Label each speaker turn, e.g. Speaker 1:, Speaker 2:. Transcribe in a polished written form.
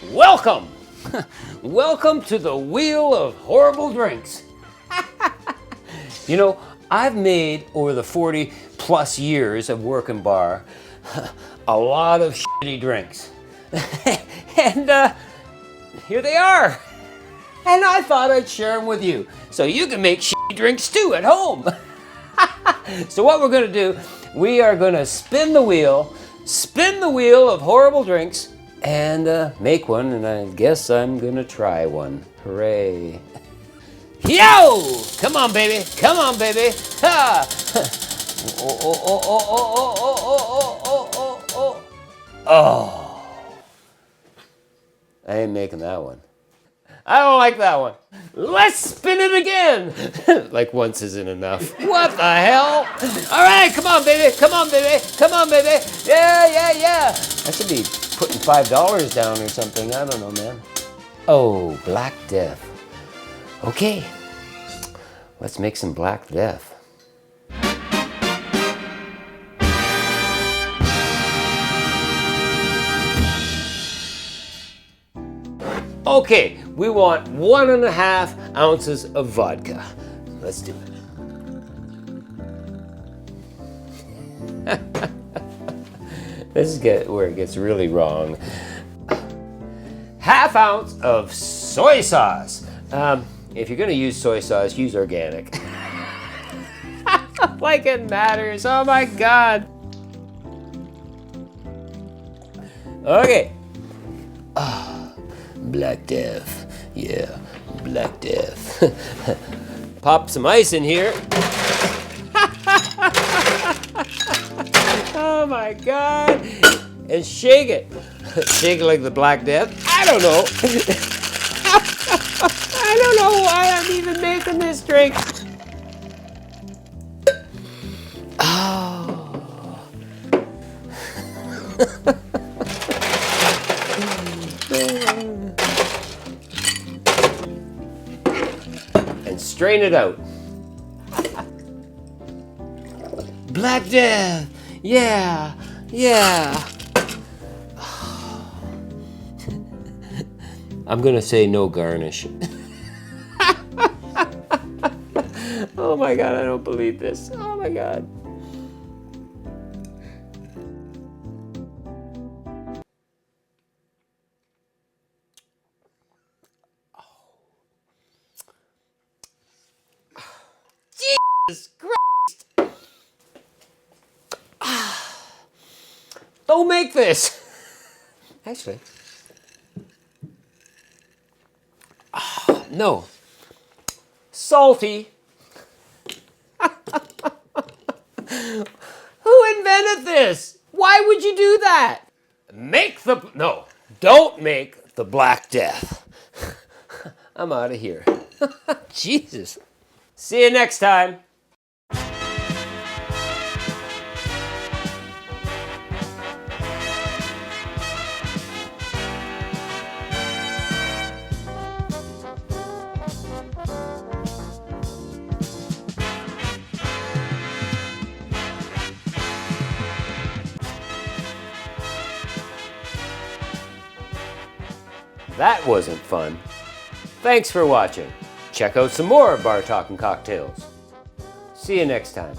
Speaker 1: Welcome! Welcome to the Wheel of Horrible Drinks. You know, I've made, over the 40 plus years of working bar, a lot of shitty drinks. And here they are. And I thought I'd share them with you, so you can make shitty drinks too at home. So what we're gonna do, we are gonna spin the wheel of horrible drinks, and make one, and I guess I'm gonna try one. Hooray. Yo! Come on, baby. Come on, baby. Ha! Oh. I ain't making that one. I don't like that one. Let's spin it again. Like once isn't enough. What the hell? All right, come on, baby. Come on, baby. Come on, baby. Yeah. I should be putting $5 down or something. I don't know, man. Oh, Black Death. Okay, let's make some Black Death. Okay, we want 1.5 ounces of vodka. Let's do it. This is where it gets really wrong. 1/2 ounce of soy sauce. If you're gonna use soy sauce, use organic. Like it matters, oh my God. Okay. Black Death, yeah, Black Death. Pop some ice in here. Oh my God. And shake it. Shake it like the Black Death. I don't know. I don't know why I'm even making this drink. Oh. And strain it out. Black Death, yeah. I'm gonna say no garnish. Oh my God, I don't believe this. Oh my God. Jesus Christ. Don't make this. Actually. No. Salty. Who invented this? Why would you do that? Don't make the Black Death. I'm out of here. Jesus. See you next time. That wasn't fun. Thanks for watching. Check out some more BarTalk&Cocktails. See you next time.